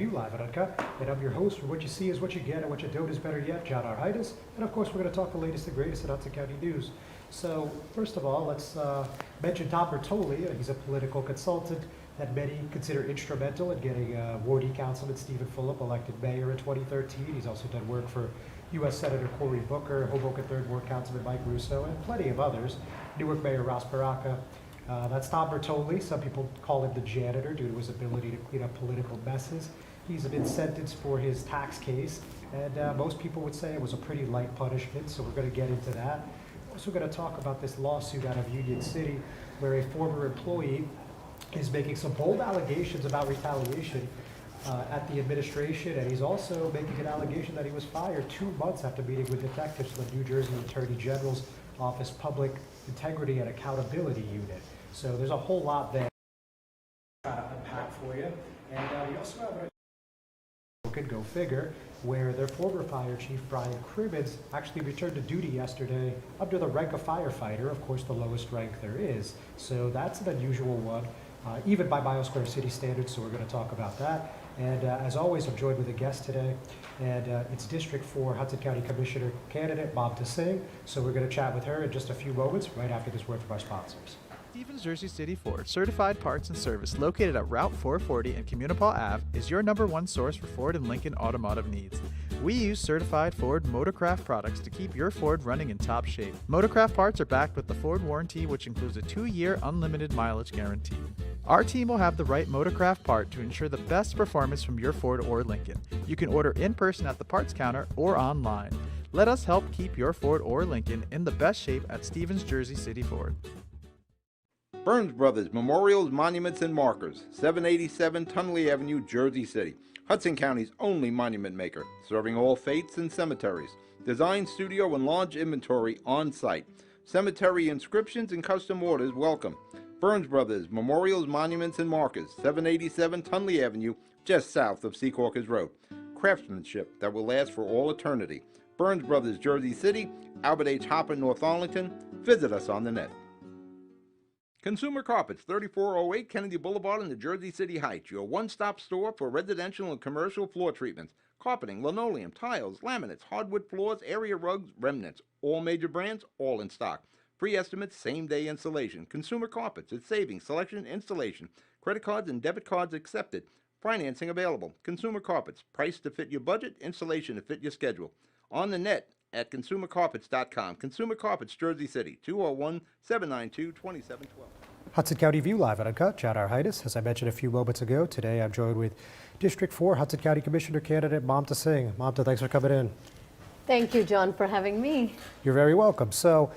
View Live Uncut, and I'm your host for What You See Is What You Get and What You Don't Is Better Yet, John Arhitis, and of course we're going to talk the latest and greatest in Hudson County news. So first of all, let's mention Tom Bertoli. He's a political consultant that many consider instrumental in getting Wardee Councilman Stephen Fulop elected mayor in 2013. He's also done work for U.S. Senator Cory Booker, Hoboken 3rd Ward Councilman Mike Russo, and plenty of others. Newark Mayor Ross Baraka. That's Tom Bertoli. Some people call him the janitor due to his ability to clean up political messes. He's been sentenced for his tax case, and most people would say it was a pretty light punishment, so we're going to get into that. We're also going to talk about this lawsuit out of Union City, where a former employee is making some bold allegations about retaliation at the administration, and he's also making an allegation that he was fired 2 months after meeting with detectives from the New Jersey Attorney General's Office Public Integrity and Accountability Unit. So there's a whole lot there to unpack for you. And we also have a go figure, where their former fire chief, Brian Crimmins, actually returned to duty yesterday under the rank of firefighter, of course the lowest rank there is. So that's an unusual one, even by Biosquare City standards, so we're going to talk about that. And as always, I'm joined with a guest today, and it's District 4 Hudson County Commissioner candidate Mamta Singh. So we're going to chat with her in just a few moments, right after this word from our sponsors. Stevens Jersey City Ford Certified Parts and Service, located at Route 440 and Communipaw Ave, is your #1 source for Ford and Lincoln automotive needs. We use certified Ford Motorcraft products to keep your Ford running in top shape. Motorcraft parts are backed with the Ford warranty, which includes a 2-year unlimited mileage guarantee. Our team will have the right Motorcraft part to ensure the best performance from your Ford or Lincoln. You can order in person at the parts counter or online. Let us help keep your Ford or Lincoln in the best shape at Stevens Jersey City Ford. Burns Brothers Memorials, Monuments, and Markers, 787 Tunley Avenue, Jersey City. Hudson County's only monument maker, serving all faiths and cemeteries. Design, studio, and launch inventory on site. Cemetery inscriptions and custom orders welcome. Burns Brothers Memorials, Monuments, and Markers, 787 Tunley Avenue, just south of Secaucus Road. Craftsmanship that will last for all eternity. Burns Brothers, Jersey City, Albert H. Hopper, North Arlington. Visit us on the net. Consumer Carpets, 3408 Kennedy Boulevard in the Jersey City Heights, your one-stop store for residential and commercial floor treatments, carpeting, linoleum, tiles, laminates, hardwood floors, area rugs, remnants, all major brands, all in stock. Free estimates, same-day installation. Consumer Carpets, it's savings, selection, installation. Credit cards and debit cards accepted. Financing available. Consumer Carpets, price to fit your budget, installation to fit your schedule. On the net at consumercarpets.com. Consumer Carpets, Jersey City, 201-792-2712. Hudson County View Live Uncut, John Arhitis. As I mentioned a few moments ago, today I'm joined with District 4 Hudson County Commissioner candidate Mamta Singh. Mamta, thanks for coming in. Thank you, John, for having me. You're very welcome. So,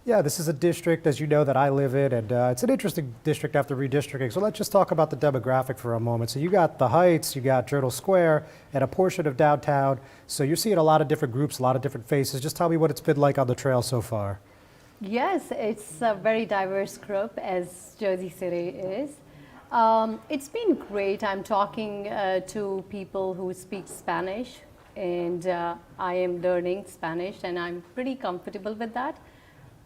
yeah, this is a district, as you know, that I live in, and it's an interesting district after redistricting. So let's just talk about the demographic for a moment. So you got the Heights, you got Journal Square, and a portion of downtown. So you're seeing a lot of different groups, a lot of different faces. Just tell me what it's been like on the trail so far. Yes, it's a very diverse group, as Jersey City is. It's been great. I'm talking to people who speak Spanish, and I am learning Spanish, and I'm pretty comfortable with that.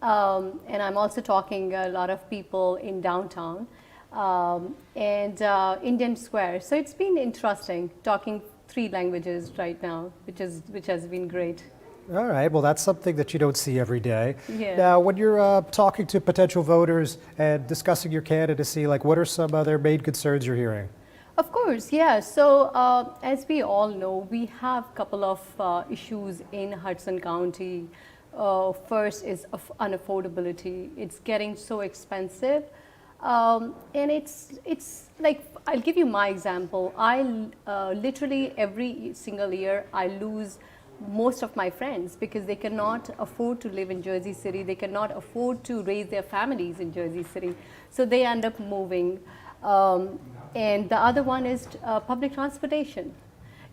And I'm also talking a lot of people in downtown and Indian Square. So it's been interesting talking 3 languages right now, which has been great. All right, well, that's something that you don't see every day. Yeah. Now, when you're talking to potential voters and discussing your candidacy, like what are some other main concerns you're hearing? Of course, yeah. So as we all know, we have a couple of issues in Hudson County. First is unaffordability. It's getting so expensive, and it's like, I'll give you my example. I literally every single year I lose most of my friends because they cannot afford to live in Jersey City. They cannot afford to raise their families in Jersey City, so they end up moving. And the other one is public transportation.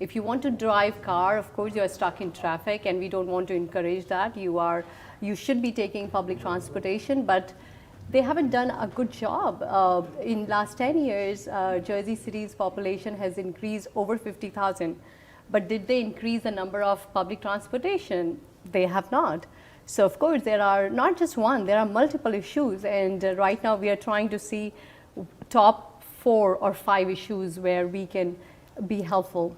If you want to drive car, of course you are stuck in traffic, and we don't want to encourage that. You should be taking public transportation, but they haven't done a good job. In last 10 years, Jersey City's population has increased over 50,000. But did they increase the number of public transportation? They have not. So of course there are not just one, there are multiple issues, and right now we are trying to see top 4 or 5 issues where we can be helpful?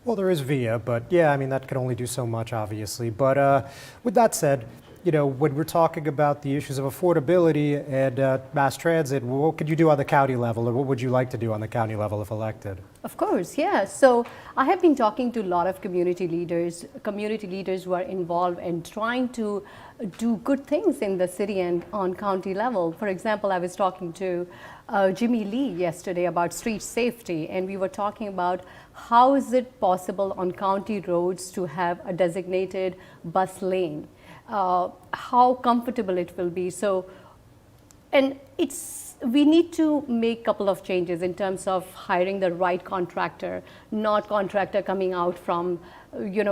Well, there is VIA, but yeah, I mean, that can only do so much, obviously. But with that said, when we're talking about the issues of affordability and mass transit, what could you do on the county level, or what would you like to do on the county level if elected? Of course, yeah. So I have been talking to a lot of community leaders who are involved and trying to do good things in the city and on county level. For example, I was talking to Jimmy Lee yesterday about street safety, and we were talking about how is it possible on county roads to have a designated bus lane, how comfortable it will be. So, and we need to make a couple of changes in terms of hiring the right contractor, not contractor coming out from,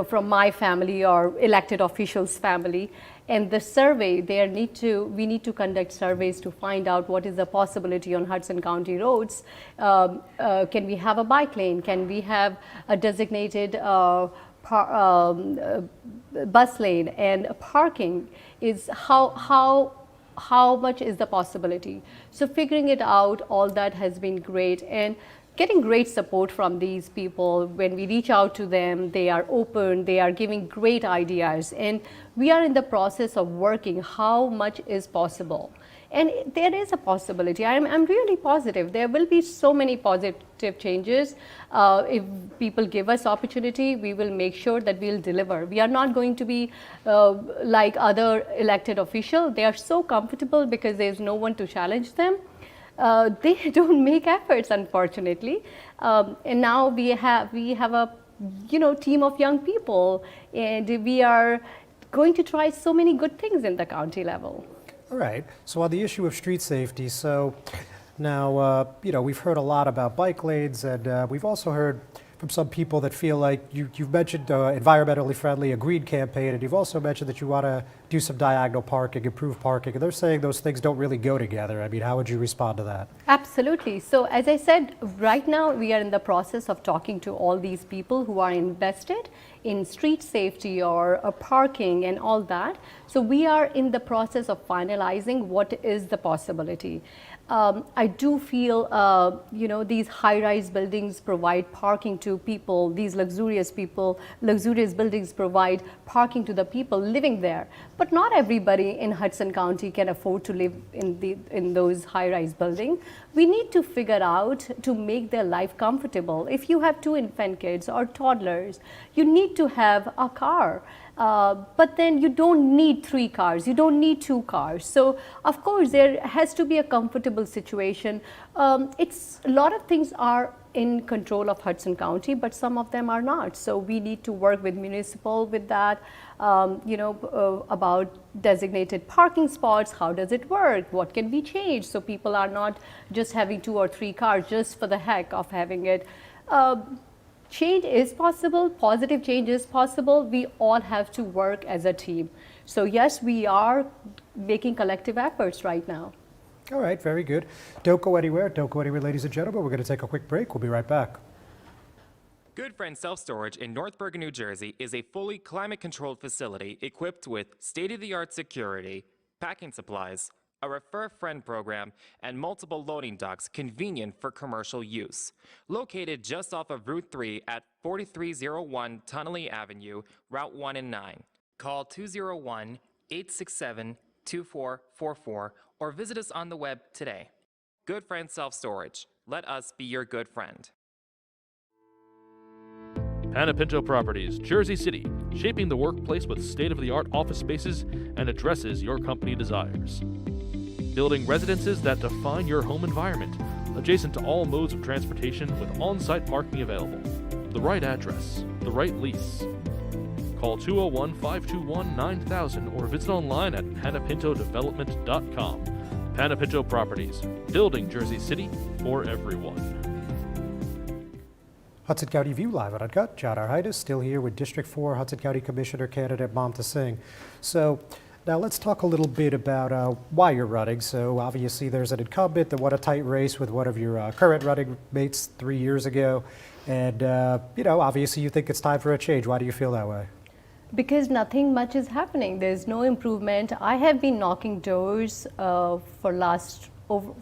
from my family or elected officials' family. And the survey, we need to conduct surveys to find out what is the possibility on Hudson County roads. Can we have a bike lane? Can we have a designated bus lane? And parking is how much is the possibility? So figuring it out, all that has been great, and getting great support from these people. When we reach out to them, they are open, they are giving great ideas, and we are in the process of working how much is possible. And there is a possibility. I'm really positive. There will be so many positive changes. If people give us opportunity, we will make sure that we'll deliver. We are not going to be like other elected officials. They are so comfortable because there's no one to challenge them. They don't make efforts, unfortunately. And now we have a team of young people, and we are going to try so many good things in the county level. All right. So on the issue of street safety, so now, we've heard a lot about bike lanes, and we've also heard from some people that feel like you've mentioned environmentally friendly, a green campaign, and you've also mentioned that you want to do some diagonal parking, improve parking, and they're saying those things don't really go together. I mean, how would you respond to that? Absolutely. So as I said, right now we are in the process of talking to all these people who are invested in street safety or parking and all that. So we are in the process of finalizing what is the possibility. I do feel, these high-rise buildings provide parking to people. These luxurious buildings provide parking to the people living there. But not everybody in Hudson County can afford to live in those high-rise buildings. We need to figure out to make their life comfortable. If you have 2 infant kids or toddlers, you need to have a car. But then you don't need 3 cars, you don't need 2 cars. So of course there has to be a comfortable situation. A lot of things are in control of Hudson County, but some of them are not. So we need to work with municipal with that, about designated parking spots. How does it work? What can be changed? So people are not just having 2 or 3 cars just for the heck of having it. Change is possible, positive change is possible. We all have to work as a team. So yes, we are making collective efforts right now. All right, very good. Don't go anywhere, ladies and gentlemen. We're going to take a quick break. We'll be right back. Good Friend Self-Storage in North Bergen, New Jersey is a fully climate-controlled facility equipped with state-of-the-art security, packing supplies, a Refer Friend program, and multiple loading docks convenient for commercial use. Located just off of Route 3 at 4301 Tunnelly Avenue, Route 1 and 9. Call 201-867-2444 or visit us on the web today. Good Friend Self-Storage. Let us be your good friend. Panapinto Properties, Jersey City, shaping the workplace with state-of-the-art office spaces and addresses your company desires. Building residences that define your home environment, adjacent to all modes of transportation with on-site parking available. The right address, the right lease. Call 201-521-9000 or visit online at panapintodevelopment.com. Panapinto Properties, building Jersey City for everyone. Hudson County View Live Uncut. John Arhidis still here with District 4 Hudson County Commissioner candidate Mamta Singh. So now let's talk a little bit about why you're running. So obviously there's an incumbent that won a tight race with one of your current running mates 3 years ago. And, obviously you think it's time for a change. Why do you feel that way? Because nothing much is happening. There's no improvement. I have been knocking doors for last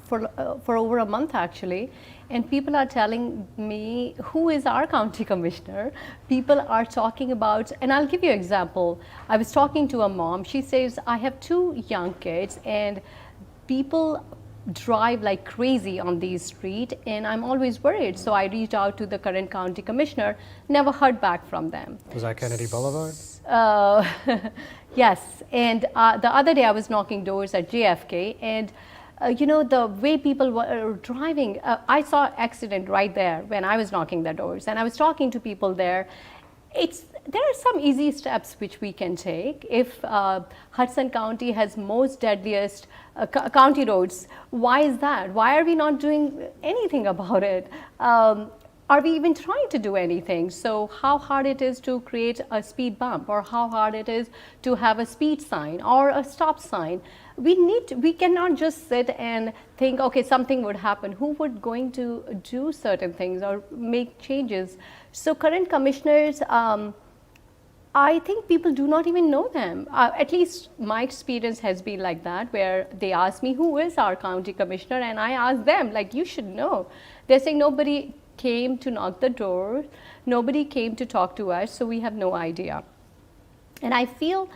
for over a month actually, and people are telling me, who is our county commissioner? People are talking about, and I'll give you an example. I was talking to a mom. She says, I have 2 young kids and people drive like crazy on these streets, and I'm always worried. So I reached out to the current county commissioner, never heard back from them. Was that Kennedy Boulevard? Yes, and the other day I was knocking doors at JFK, and you know, the way people were driving, I saw accident right there when I was knocking the doors, and I was talking to people there. There are some easy steps which we can take. If Hudson County has most deadliest county roads, why is that? Why are we not doing anything about it? Are we even trying to do anything? So how hard it is to create a speed bump, or how hard it is to have a speed sign or a stop sign? We cannot just sit and think, okay, something would happen. Who would going to do certain things or make changes? So current commissioners, I think people do not even know them. At least my experience has been like that, where they ask me, who is our county commissioner? And I ask them, like, you should know. They're saying nobody came to knock the door, nobody came to talk to us, so we have no idea. And I feel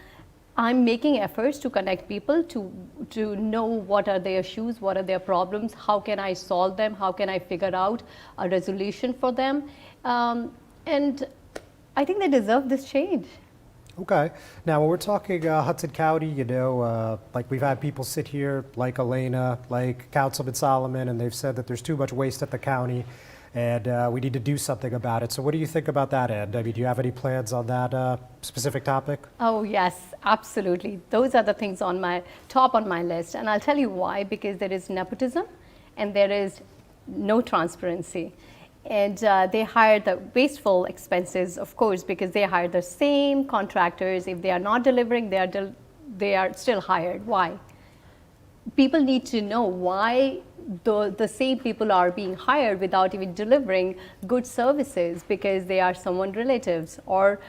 I'm making efforts to connect people to know what are their issues, what are their problems, how can I solve them, how can I figure out a resolution for them. And I think they deserve this change. Okay. Now, when we're talking Hudson County, you know, like we've had people sit here like Elena, like Councilman Solomon, and they've said that there's too much waste at the county, and we need to do something about it. So what do you think about that, Ed? I mean, do you have any plans on that specific topic? Oh, yes, absolutely. Those are the things on my top on my list. And I'll tell you why, because there is nepotism and there is no transparency. And they hire the wasteful expenses, of course, because they hire the same contractors. If they are not delivering, they are still hired. Why? People need to know why the same people are being hired without even delivering good services, because they are someone's relatives, or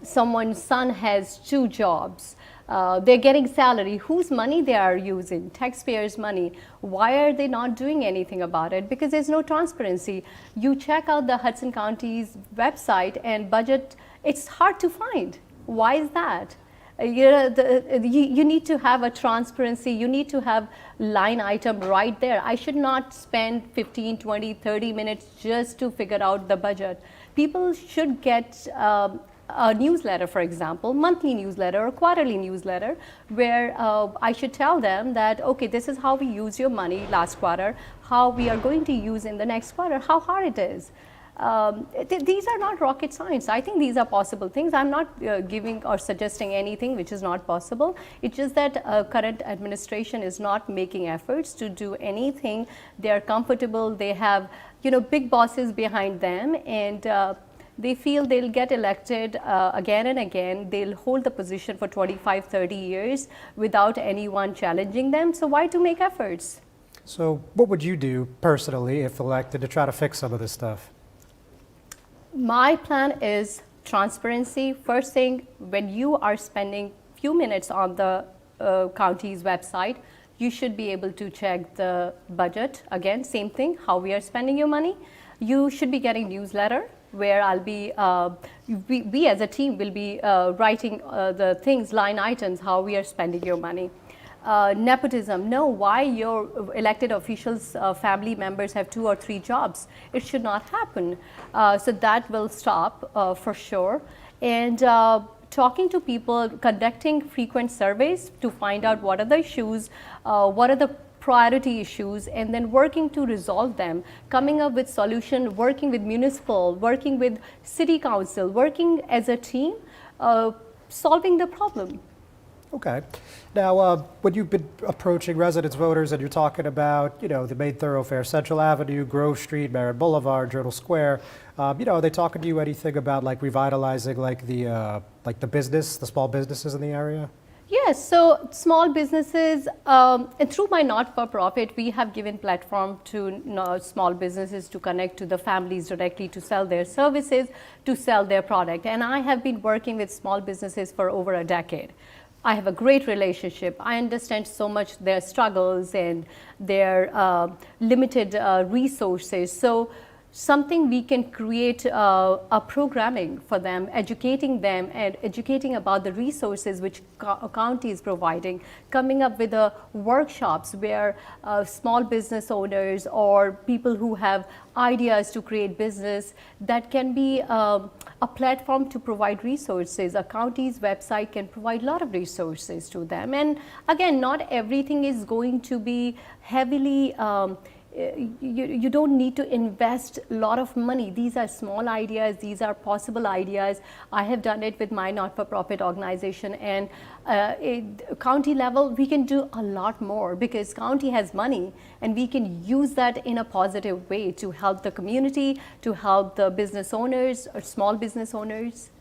someone's son has 2 jobs. They're getting salary. Whose money they are using? Taxpayers' money. Why are they not doing anything about it? Because there's no transparency. You check out the Hudson County's website and budget, it's hard to find. Why is that? You need to have a transparency. You need to have line item right there. I should not spend 15, 20, 30 minutes just to figure out the budget. People should get a newsletter, for example, monthly newsletter or quarterly newsletter, where I should tell them that, okay, this is how we use your money last quarter, how we are going to use in the next quarter, how hard it is. These are not rocket science. I think these are possible things. I'm not giving or suggesting anything which is not possible. It's just that current administration is not making efforts to do anything. They are comfortable. They have, you know, big bosses behind them, and they feel they'll get elected again and again. They'll hold the position for 25, 30 years without anyone challenging them. So why to make efforts? So what would you do personally if elected to try to fix some of this stuff? My plan is transparency. First thing, when you are spending few minutes on the county's website, you should be able to check the budget. Again, same thing, how we are spending your money. You should be getting newsletter where I'll be, we as a team will be writing the things, line items, how we are spending your money. Nepotism, no, why your elected officials, family members have 2 or 3 jobs. It should not happen. So that will stop for sure. And talking to people, conducting frequent surveys to find out what are the issues, what are the priority issues, and then working to resolve them, coming up with solution, working with municipal, working with city council, working as a team, solving the problem. Okay. Now, when you've been approaching residents, voters, and you're talking about, you know, the main thoroughfare, Central Avenue, Grove Street, Merritt Boulevard, Journal Square, you know, are they talking to you anything about like revitalizing like the business, the small businesses in the area? Yes, so small businesses, and through my not-for-profit, we have given platform to small businesses to connect to the families directly, to sell their services, to sell their product. And I have been working with small businesses for over a decade. I have a great relationship. I understand so much their struggles and their limited resources. So something we can create a programming for them, educating them and educating about the resources which county is providing, coming up with workshops where small business owners or people who have ideas to create business, that can be a platform to provide resources. A county's website can provide a lot of resources to them. And again, not everything is going to be heavily you don't need to invest a lot of money. These are small ideas, these are possible ideas. I have done it with my not-for-profit organization, and county level we can do a lot more because county has money and we can use that in a positive way to help the community, to help the business owners or small business owners.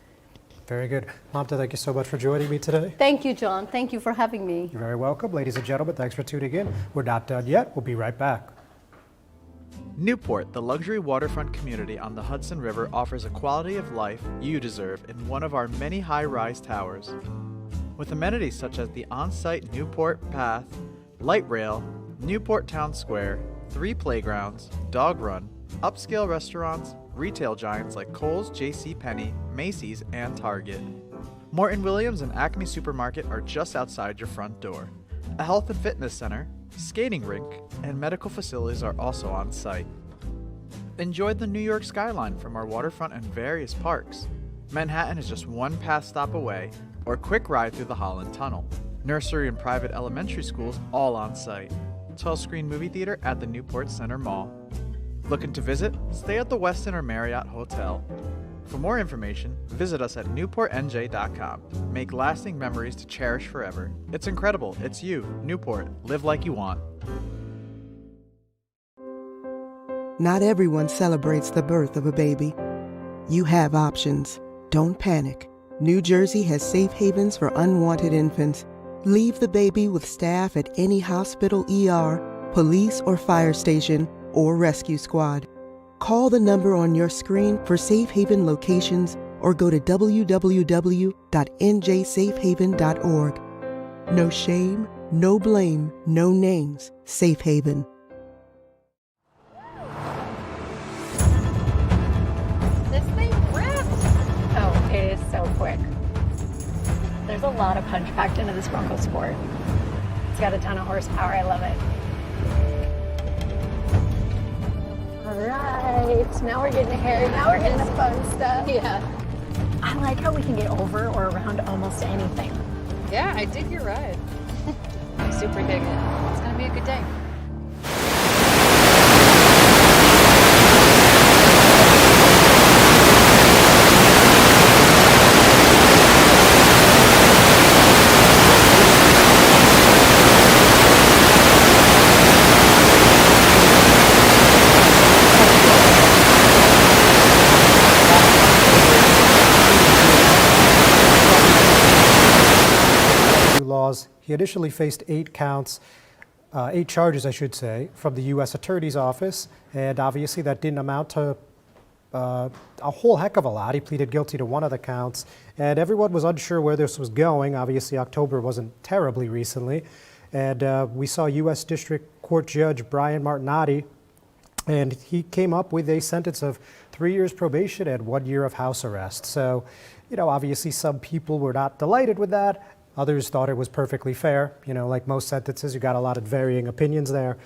Very good. Mamta, thank you so much for joining me today. Thank you, John. Thank you for having me. You're very welcome. Ladies and gentlemen, thanks for tuning in. We're not done yet. We'll be right back. Newport, the luxury waterfront community on the Hudson River, offers a quality of life you deserve in one of our many high-rise towers. With amenities such as the on-site Newport Path, light rail, Newport Town Square, 3 playgrounds, dog run, upscale restaurants, retail giants like Kohl's, JCPenney, Macy's, and Target. Morton Williams and Acme Supermarket are just outside your front door. A health and fitness center, skating rink, and medical facilities are also on site. Enjoy the New York skyline from our waterfront and various parks. Manhattan is just one path stop away, or a quick ride through the Holland Tunnel. Nursery and private elementary schools all on site. 12-screen movie theater at the Newport Center Mall. Looking to visit? Stay at the Westin or Marriott Hotel. For more information, visit us at newportnj.com. Make lasting memories to cherish forever. It's incredible. It's you, Newport. Live like you want. Not everyone celebrates the birth of a baby. You have options. Don't panic. New Jersey has safe havens for unwanted infants. Leave the baby with staff at any hospital, ER, police or fire station, or rescue squad. Call the number on your screen for safe haven locations or go to www.njsafehaven.org. No shame, no blame, no names. Safe Haven. This thing rips! Oh, it is so quick. There's a lot of punch packed into this Bronco Sport. It's got a ton of horsepower. I love it. All right, now we're getting hairy. Now we're getting the fun stuff. Yeah. I like how we can get over or around almost anything. Yeah, I dig your ride. I'm super digging it. It's gonna be a good day. Laws. He initially faced 8 charges, I should say, from the U.S. Attorney's Office, and obviously that didn't amount to a whole heck of a lot. He pleaded guilty to one of the counts, and everyone was unsure where this was going. Obviously, October wasn't terribly recently, and we saw U.S. District Court Judge Brian Martinotti, and he came up with a sentence of 3 years probation and 1 year of house arrest. So, you know, obviously some people were not delighted with that. Others thought it was perfectly fair. You know, like most sentences, you got a lot of varying opinions there.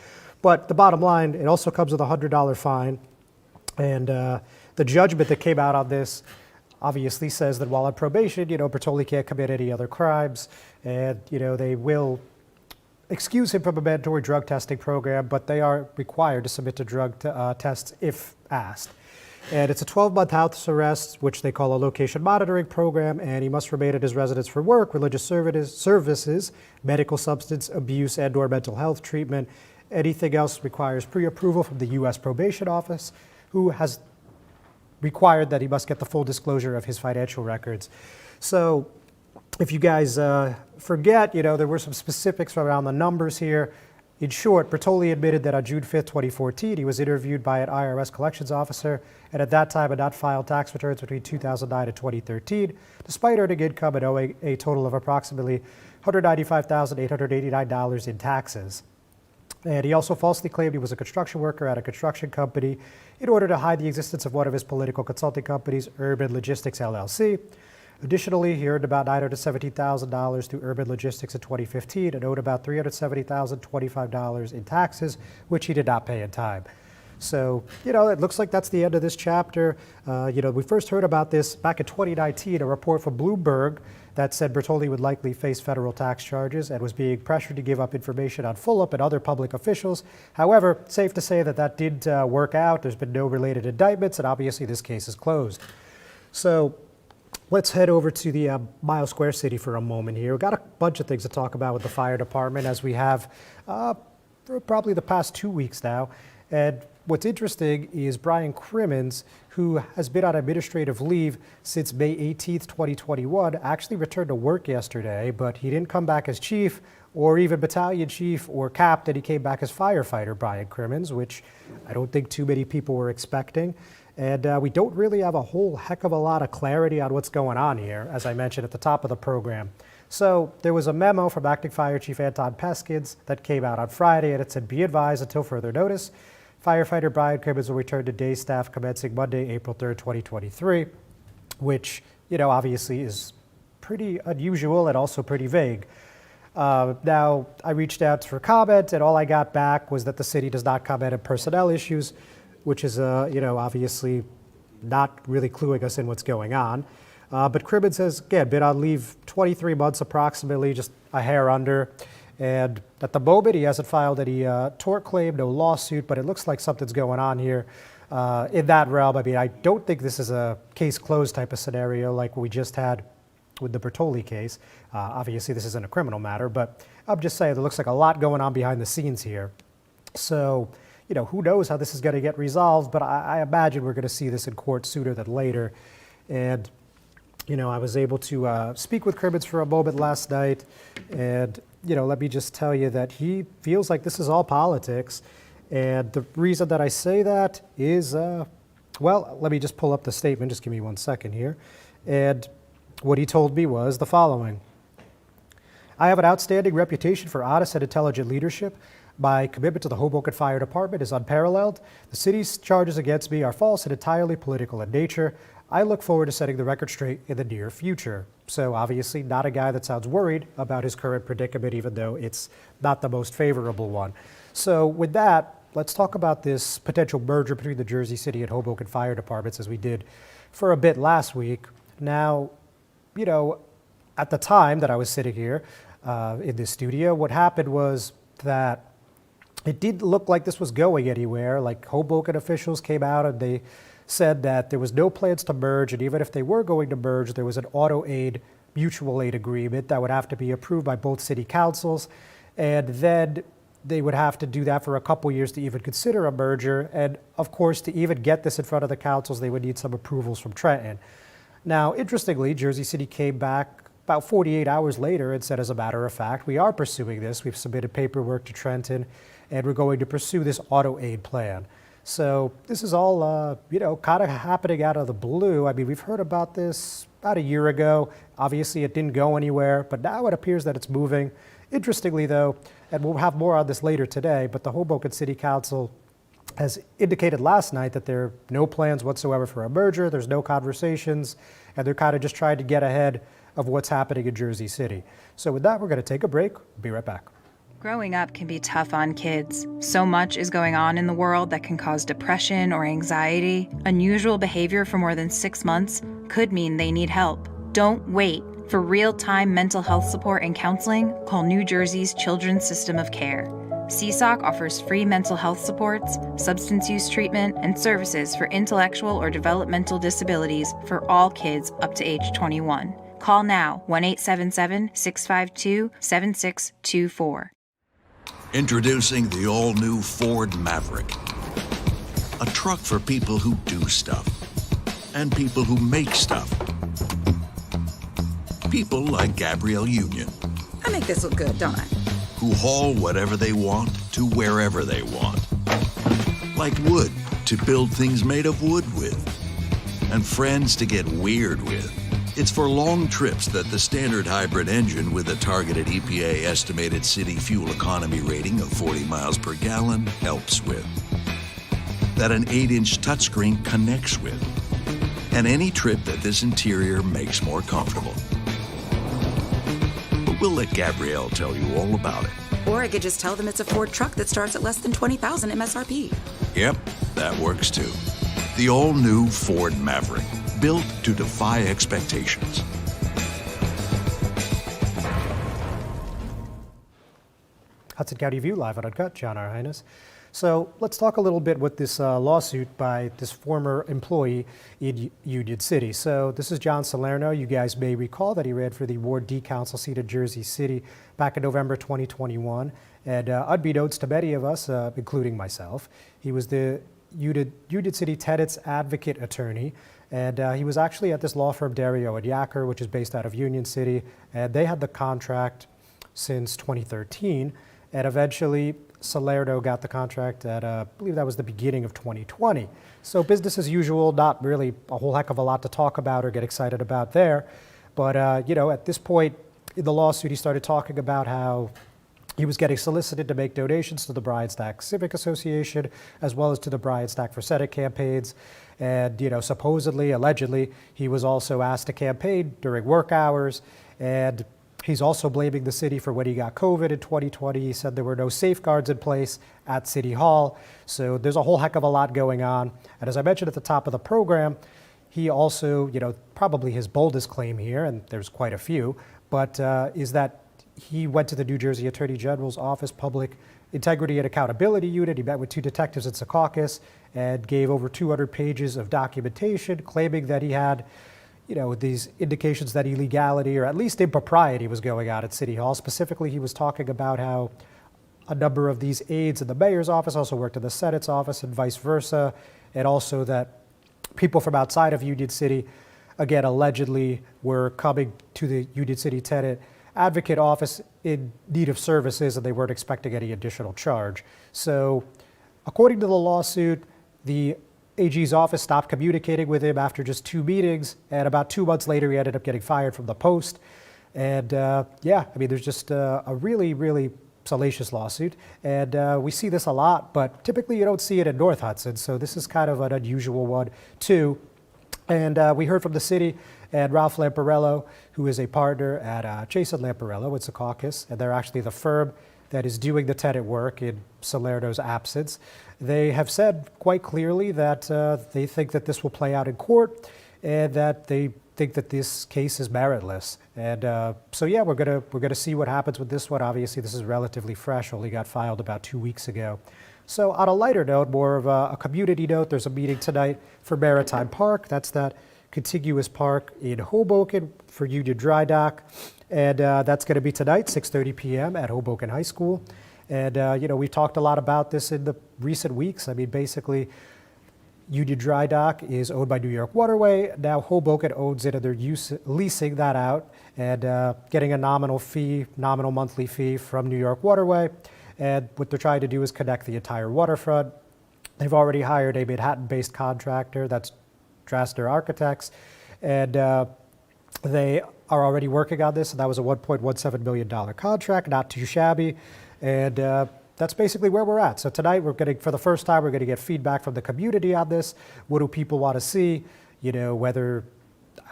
But the bottom line, it also comes with a $100 fine. And the judgment that came out on this obviously says that while on probation, you know, Bertoli can't commit any other crimes. And, you know, they will excuse him from a mandatory drug testing program, but they are required to submit to drug tests if asked. And it's a 12-month house arrest, which they call a location monitoring program, and he must remain at his residence for work, religious services, medical substance abuse and/or mental health treatment. Anything else requires pre-approval from the U.S. Probation Office, who has required that he must get the full disclosure of his financial records. So if you guys forget, you know, there were some specifics around the numbers here. In short, Bertoli admitted that on June 5th, 2014, he was interviewed by an IRS collections officer and at that time had not filed tax returns between 2009 and 2013, despite earning income and owing a total of approximately $195,889 in taxes. And he also falsely claimed he was a construction worker at a construction company in order to hide the existence of one of his political consulting companies, Urban Logistics LLC. Additionally, he earned about $917,000 through Urban Logistics in 2015 and owed about $370,025 in taxes, which he did not pay in time. So, it looks like that's the end of this chapter. We first heard about this back in 2019, a report from Bloomberg that said Bertoli would likely face federal tax charges and was being pressured to give up information on Fulop and other public officials. However, safe to say that did work out. There's been no related indictments, and obviously this case is closed. So let's head over to the Mile Square City for a moment here. We've got a bunch of things to talk about with the fire department, as we have for probably the past 2 weeks now. And what's interesting is Brian Crimmins, who has been on administrative leave since May 18th, 2021, actually returned to work yesterday, but he didn't come back as chief or even battalion chief or captain. He came back as firefighter, Brian Crimmins, which I don't think too many people were expecting. And we don't really have a whole heck of a lot of clarity on what's going on here, as I mentioned at the top of the program. So there was a memo from Acting Fire Chief Anton Peskins that came out on Friday, and it said, "Be advised until further notice, firefighter Brian Crimmins will return to day staff commencing Monday, April 3rd, 2023, which, obviously is pretty unusual and also pretty vague. Now, I reached out for comment, and all I got back was that the city does not comment on personnel issues, which is, obviously not really cluing us in what's going on. But Crimmins has, again, been on leave 23 months approximately, just a hair under. And at the moment, he hasn't filed any tort claim, no lawsuit, but it looks like something's going on here in that realm. I mean, I don't think this is a case closed type of scenario like we just had with the Bertoli case. Obviously, this isn't a criminal matter, but I'm just saying there looks like a lot going on behind the scenes here. So, who knows how this is going to get resolved, but I imagine we're going to see this in court sooner than later. And, I was able to speak with Crimmins for a moment last night, and let me just tell you that he feels like this is all politics. And the reason that I say that is, let me just pull up the statement. Just give me 1 second here. And what he told me was the following. "I have an outstanding reputation for honest and intelligent leadership. My commitment to the Hoboken Fire Department is unparalleled. The city's charges against me are false and entirely political in nature. I look forward to setting the record straight in the near future." So obviously not a guy that sounds worried about his current predicament, even though it's not the most favorable one. So with that, let's talk about this potential merger between the Jersey City and Hoboken Fire Departments, as we did for a bit last week. Now, at the time that I was sitting here in this studio, what happened was that it didn't look like this was going anywhere. Like, Hoboken officials came out and they said that there was no plans to merge, and even if they were going to merge, there was an auto aid, mutual aid agreement that would have to be approved by both city councils, and then they would have to do that for a couple years to even consider a merger. And of course, to even get this in front of the councils, they would need some approvals from Trenton. Now, interestingly, Jersey City came back about 48 hours later and said, as a matter of fact, we are pursuing this. We've submitted paperwork to Trenton, and we're going to pursue this auto aid plan. So this is all, kind of happening out of the blue. I mean, we've heard about this about a year ago. Obviously, it didn't go anywhere, but now it appears that it's moving. Interestingly, though, and we'll have more on this later today, but the Hoboken City Council has indicated last night that there are no plans whatsoever for a merger. There's no conversations, and they're kind of just trying to get ahead of what's happening in Jersey City. So with that, we're going to take a break. We'll be right back. Growing up can be tough on kids. So much is going on in the world that can cause depression or anxiety. Unusual behavior for more than 6 months could mean they need help. Don't wait. For real-time mental health support and counseling, call New Jersey's Children's System of Care. CSOC offers free mental health supports, substance use treatment, and services for intellectual or developmental disabilities for all kids up to age 21. Call now, 1-877-652-7624. Introducing the all-new Ford Maverick. A truck for people who do stuff. And people who make stuff. People like Gabrielle Union. I make this look good, don't I? who haul whatever they want to wherever they want. Like wood to build things made of wood with, and friends to get weird with. It's for long trips that the standard hybrid engine with a targeted EPA estimated city fuel economy rating of 40 miles per gallon helps with. That an 8-inch touchscreen connects with. And any trip that this interior makes more comfortable. But we'll let Gabrielle tell you all about it. Or I could just tell them it's a Ford truck that starts at less than $20,000 MSRP. Yep, that works too. The all-new Ford Maverick, built to defy expectations. Hudson County View, live on Uncut, John R. Highness. So let's talk a little bit with this lawsuit by this former employee in Union City. So this is John Salerno. You guys may recall that he ran for the Ward D Council seat in Jersey City back in November 2021. And unbeknownst to many of us, including myself, he was the Union City Tenants Advocate Attorney. And he was actually at this law firm, Dario and Yacker, which is based out of Union City. And they had the contract since 2013. And eventually, Salerno got the contract at, I believe that was the beginning of 2020. So business as usual, not really a whole heck of a lot to talk about or get excited about there. But, you know, at this point in the lawsuit, he started talking about how he was getting solicited to make donations to the Bryan Stack Civic Association, as well as to the Bryan Stack for Senate campaigns. And, you know, supposedly, allegedly, he was also asked to campaign during work hours. And he's also blaming the city for when he got COVID in 2020. He said there were no safeguards in place at City Hall. So there's a whole heck of a lot going on. And as I mentioned at the top of the program, he also, you know, probably his boldest claim here, and there's quite a few, but is that he went to the New Jersey Attorney General's Office Public Integrity and Accountability Unit. He met with 2 detectives in Secaucus and gave over 200 pages of documentation claiming that he had, you know, these indications that illegality or at least impropriety was going on at City Hall. Specifically, he was talking about how a number of these aides in the mayor's office also worked in the Senate's office and vice versa, and also that people from outside of Union City, again, allegedly were coming to the Union City Tenant Advocate office in need of services and they weren't expecting any additional charge. So according to the lawsuit, the AG's office stopped communicating with him after just 2 meetings, and about 2 months later, he ended up getting fired from the post. And yeah, I mean, there's just a really, really salacious lawsuit, and we see this a lot, but typically you don't see it in North Hudson, so this is kind of an unusual one, too. And we heard from the city and Ralph Lamparello, who is a partner at Chase & Lamparello with Secaucus, and they're actually the firm that is doing the tenant work in Salerno's absence. They have said quite clearly that they think that this will play out in court and that they think that this case is meritless. And so yeah, we're gonna see what happens with this one. Obviously, this is relatively fresh, only got filed about 2 weeks ago. So on a lighter note, more of a community note, there's a meeting tonight for Maritime Park. That's that contiguous park in Hoboken for Union Dry Dock. And that's going to be tonight, 6:30 p.m. at Hoboken High School. And, you know, we've talked a lot about this in the recent weeks. I mean, basically, Union Dry Dock is owned by New York Waterway. Now Hoboken owns it, and they're leasing that out and getting a nominal monthly fee from New York Waterway. And what they're trying to do is connect the entire waterfront. They've already hired a Manhattan-based contractor, that's Draster Architects, and they are already working on this, and that was a $1.17 million contract, not too shabby, and that's basically where we're at. So tonight, for the first time, we're going to get feedback from the community on this. What do people want to see? You know, whether,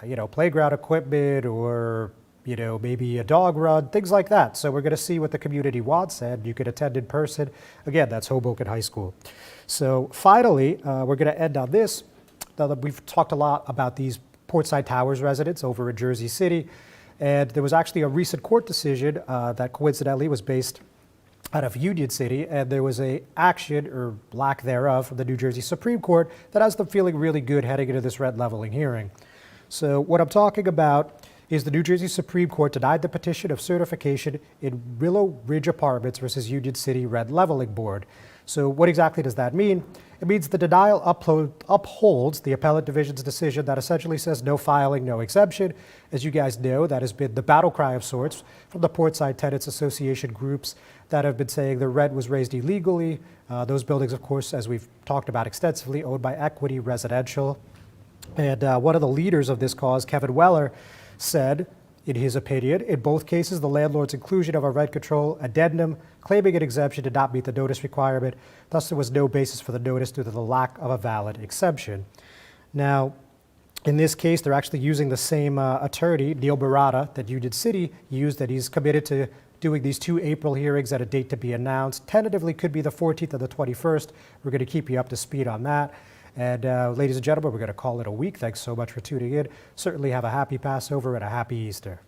you know, playground equipment or, you know, maybe a dog run, things like that. So we're going to see what the community wants, and you can attend in person. Again, that's Hoboken High School. So finally, we're going to end on this. Now that we've talked a lot about these Portside Towers residents over in Jersey City, and there was actually a recent court decision that coincidentally was based out of Union City, and there was a action, or lack thereof, from the New Jersey Supreme Court that has them feeling really good heading into this rent leveling hearing. So what I'm talking about is the New Jersey Supreme Court denied the petition of certification in Willow Ridge Apartments versus Union City Rent Leveling Board. So what exactly does that mean? It means the denial upholds the appellate division's decision that essentially says no filing, no exemption. As you guys know, that has been the battle cry of sorts from the Portside Tenants Association groups that have been saying the rent was raised illegally. Those buildings, of course, as we've talked about extensively, owned by Equity Residential. And one of the leaders of this cause, Kevin Weller, said, in his opinion, in both cases, the landlord's inclusion of a rent control addendum claiming an exemption did not meet the notice requirement. Thus, there was no basis for the notice due to the lack of a valid exemption. Now, in this case, they're actually using the same attorney, Neil Barata, that Union City used, that he's committed to doing these 2 April hearings at a date to be announced. Tentatively could be the 14th or the 21st. We're going to keep you up to speed on that. And ladies and gentlemen, we're going to call it a week. Thanks so much for tuning in. Certainly have a happy Passover and a happy Easter.